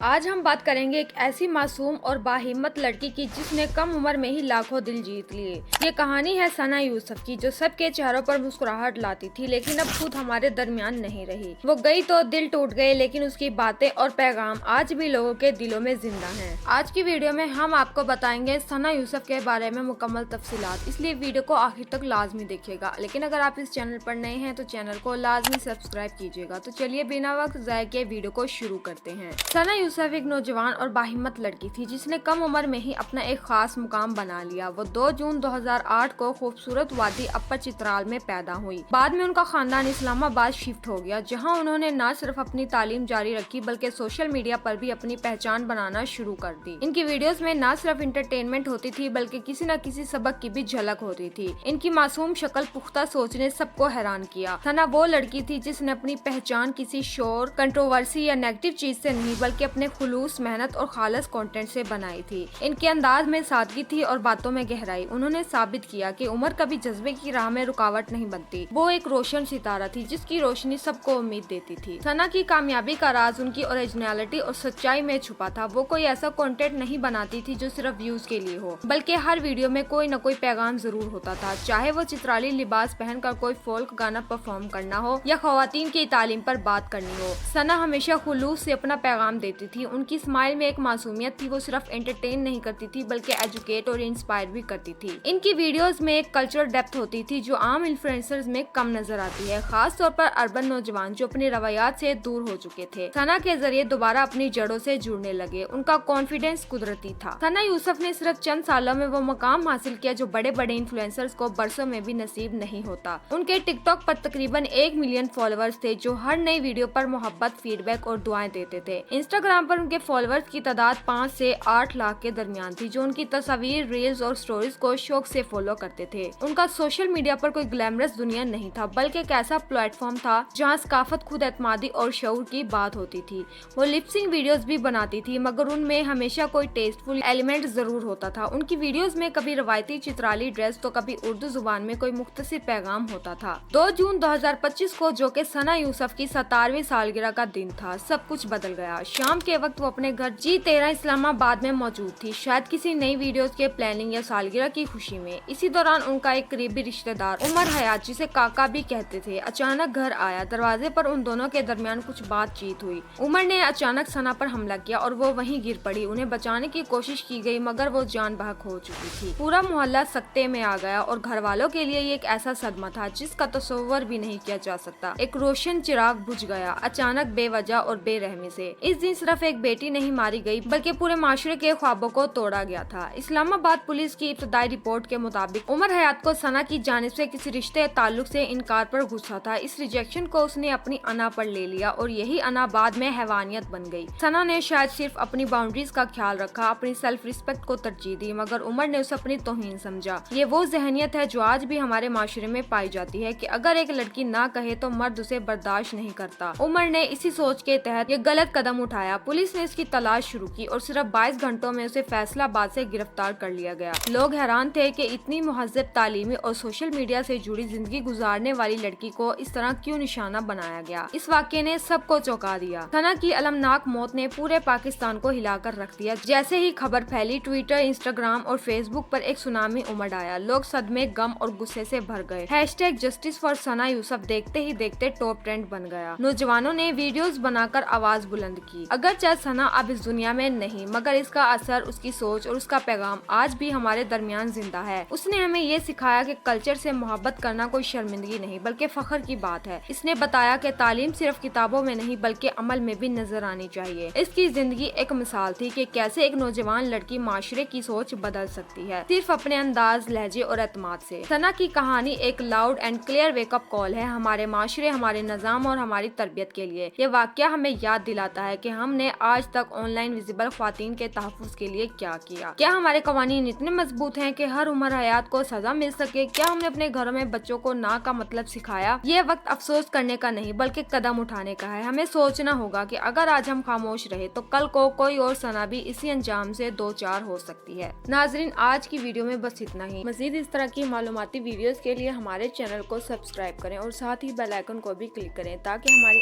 آج ہم بات کریں گے ایک ایسی معصوم اور باہمت لڑکی کی جس نے کم عمر میں ہی لاکھوں دل جیت لیے۔ یہ کہانی ہے ثنا یوسف کی، جو سب کے چہروں پر مسکراہٹ لاتی تھی لیکن اب خود ہمارے درمیان نہیں رہی۔ وہ گئی تو دل ٹوٹ گئے، لیکن اس کی باتیں اور پیغام آج بھی لوگوں کے دلوں میں زندہ ہیں۔ آج کی ویڈیو میں ہم آپ کو بتائیں گے ثنا یوسف کے بارے میں مکمل تفصیلات، اس لیے ویڈیو کو آخر تک لازمی دیکھیے گا۔ لیکن اگر آپ اس چینل پر نئے ہیں تو چینل کو لازمی سبسکرائب کیجیے گا۔ تو چلیے بنا وقت ضائع کیے ویڈیو کو شروع کرتے ہیں۔ ثنا یوسف ایک نوجوان اور باہمت لڑکی تھی جس نے کم عمر میں ہی اپنا ایک خاص مقام بنا لیا۔ وہ 2 جون 2008 کو خوبصورت وادی اپر چترال میں پیدا ہوئی۔ بعد میں ان کا خاندان اسلام آباد شفٹ ہو گیا، جہاں انہوں نے نہ صرف اپنی تعلیم جاری رکھی بلکہ سوشل میڈیا پر بھی اپنی پہچان بنانا شروع کر دی۔ ان کی ویڈیوز میں نہ صرف انٹرٹینمنٹ ہوتی تھی بلکہ کسی نہ کسی سبق کی بھی جھلک ہوتی تھی۔ ان کی معصوم شکل، پختہ سوچ نے سب کو حیران کیا۔ ثنا وہ لڑکی تھی جس نے اپنی پہچان کسی شور، کنٹروورسی یا نیگیٹو چیز سے نہیں بلکہ اپنے خلوص، محنت اور خالص کنٹینٹ سے بنائی تھی۔ ان کے انداز میں سادگی تھی اور باتوں میں گہرائی۔ انہوں نے ثابت کیا کہ عمر کبھی جذبے کی راہ میں رکاوٹ نہیں بنتی۔ وہ ایک روشن ستارہ تھی جس کی روشنی سب کو امید دیتی تھی۔ ثنا کی کامیابی کا راز ان کی اوریجنلٹی اور سچائی میں چھپا تھا۔ وہ کوئی ایسا کنٹینٹ نہیں بناتی تھی جو صرف ویوز کے لیے ہو، بلکہ ہر ویڈیو میں کوئی نہ کوئی پیغام ضرور ہوتا تھا، چاہے وہ چترالی لباس پہن کر کوئی فولک گانا پرفارم کرنا ہو یا خواتین کی تعلیم پر بات کرنی ہو۔ ثنا ہمیشہ خلوص سے اپنا پیغام دیتی تھی۔ ان کی اسمائل میں ایک معصومیت تھی۔ وہ صرف انٹرٹین نہیں کرتی تھی بلکہ ایجوکیٹ اور انسپائر بھی کرتی تھی۔ ان کی ویڈیوز میں ایک کلچرل ڈیپتھ ہوتی تھی جو عام انفلوئنسرز میں کم نظر آتی ہے، خاص طور پر اربن نوجوان جو اپنی روایات سے دور ہو چکے تھے۔ ثنا کے ذریعے دوبارہ اپنی جڑوں سے جڑنے لگے۔ ان کا کانفیڈینس قدرتی تھا۔ ثنا یوسف نے صرف چند سالوں میں وہ مقام حاصل کیا جو بڑے بڑے انفلوئنسرز کو برسوں میں بھی نصیب نہیں ہوتا۔ ان کے ٹک ٹاک پر تقریباً 1 ملین فالوورز تھے جو ہر نئی ویڈیو پر محبت، فیڈ بیک اور دعائیں دیتے تھے۔ انسٹاگرام پر ان کے فالوورز کی تعداد 5 سے 8 لاکھ کے درمیان تھی، جو ان کی تصاویر، ریلز اور سٹوریز کو شوق سے فالو کرتے تھے۔ ان کا سوشل میڈیا پر کوئی گلیمرس دنیا نہیں تھا بلکہ ایک ایسا پلیٹ فارم تھا جہاں ثقافت، خود اعتمادی اور شعور کی بات ہوتی تھی۔ وہ لپ سنک ویڈیوز بھی بناتی تھی مگر ان میں ہمیشہ کوئی ٹیسٹفل ایلیمنٹ ضرور ہوتا تھا۔ ان کی ویڈیوز میں کبھی روایتی چترالی ڈریس تو کبھی اردو زبان میں کوئی مختصر پیغام ہوتا تھا۔ 2 جون 2025 کو، جو کہ ثنا یوسف کی 17ویں سالگرہ کا دن تھا، سب کچھ بدل گیا۔ شام کے وقت وہ اپنے گھر G13 اسلام آباد میں موجود تھی، شاید کسی نئی ویڈیوز کے پلاننگ یا سالگرہ کی خوشی میں۔ اسی دوران ان کا ایک قریبی رشتہ دار عمر حیات، جسے کاکا بھی کہتے تھے، اچانک گھر آیا۔ دروازے پر ان دونوں کے درمیان کچھ بات چیت ہوئی۔ عمر نے اچانک ثنا پر حملہ کیا اور وہ وہیں گر پڑی۔ انہیں بچانے کی کوشش کی گئی مگر وہ جان بحق ہو چکی تھی۔ پورا محلہ سکتے میں آ گیا اور گھر والوں کے لیے یہ ایک ایسا صدمہ تھا جس کا تصور بھی نہیں کیا جا سکتا۔ ایک روشن چراغ بجھ گیا اچانک، بے وجہ اور بے رحمی سے۔ اس دن صرف ایک بیٹی نہیں ماری گئی بلکہ پورے معاشرے کے خوابوں کو توڑا گیا تھا۔ اسلام آباد پولیس کی ابتدائی رپورٹ کے مطابق عمر حیات کو ثنا کی جانب سے کسی رشتے تعلق سے انکار پر غصہ تھا۔ اس ریجیکشن کو اس نے اپنی انا پر لے لیا اور یہی انا بعد میں حیوانیت بن گئی۔ ثنا نے شاید صرف اپنی باؤنڈریز کا خیال رکھا، اپنی سیلف ریسپیکٹ کو ترجیح دی، مگر عمر نے اسے اپنی توہین سمجھا۔ یہ وہ ذہنیت ہے جو آج بھی ہمارے معاشرے میں پائی جاتی ہے کہ اگر ایک لڑکی نہ کہے تو مرد اسے برداشت نہیں کرتا۔ عمر نے اسی سوچ کے تحت یہ غلط قدم اٹھایا۔ پولیس نے اس کی تلاش شروع کی اور صرف 22 گھنٹوں میں اسے فیصلہ آباد سے گرفتار کر لیا گیا۔ لوگ حیران تھے کہ اتنی مہذب، تعلیمی اور سوشل میڈیا سے جڑی زندگی گزارنے والی لڑکی کو اس طرح کیوں نشانہ بنایا گیا۔ اس واقعے نے سب کو چونکا دیا۔ ثنا کی المناک موت نے پورے پاکستان کو ہلا کر رکھ دیا۔ جیسے ہی خبر پھیلی، ٹویٹر، انسٹاگرام اور فیس بک پر ایک سونامی امڑ آیا۔ لوگ صدمے، غم اور غصے سے بھر گئے۔ #جسٹس فار ثنا یوسف دیکھتے ہی دیکھتے ٹاپ ٹرینڈ بن گیا۔ نوجوانوں نے ویڈیوز بنا کر آواز بلند کی۔ اگرچہ ثنا اب اس دنیا میں نہیں مگر اس کا اثر، اس کی سوچ اور اس کا پیغام آج بھی ہمارے درمیان زندہ ہے۔ اس نے ہمیں یہ سکھایا کہ کلچر سے محبت کرنا کوئی شرمندگی نہیں بلکہ فخر کی بات ہے۔ اس نے بتایا کہ تعلیم صرف کتابوں میں نہیں بلکہ عمل میں بھی نظر آنی چاہیے۔ اس کی زندگی ایک مثال تھی کہ کیسے ایک نوجوان لڑکی معاشرے کی سوچ بدل سکتی ہے، صرف اپنے انداز، لہجے اور اعتماد سے۔ ثنا کی کہانی ایک loud and clear wake up call ہے ہمارے معاشرے، ہمارے نظام اور ہماری تربیت کے لیے۔ یہ واقعہ ہمیں یاد دلاتا ہے کہ ہم نے آج تک آن لائن ویزیبل خواتین کے تحفظ کے لیے کیا کیا۔ کیا ہمارے قوانین اتنے مضبوط ہیں کہ ہر عمر حیات کو سزا مل سکے؟ کیا ہم نے اپنے گھروں میں بچوں کو نہ کا مطلب سکھایا؟ یہ وقت افسوس کرنے کا نہیں بلکہ قدم اٹھانے کا ہے۔ ہمیں سوچنا ہوگا کہ اگر آج ہم خاموش رہے تو کل کو کوئی اور ثنا بھی اسی انجام سے دو چار ہو سکتی ہے۔ ناظرین، آج کی ویڈیو میں بس اتنا ہی۔ مزید اس طرح کی معلوماتی ویڈیوز کے لیے ہمارے چینل کو سبسکرائب کریں اور ساتھ ہی بیل آئیکن کو بھی کلک کریں تاکہ ہماری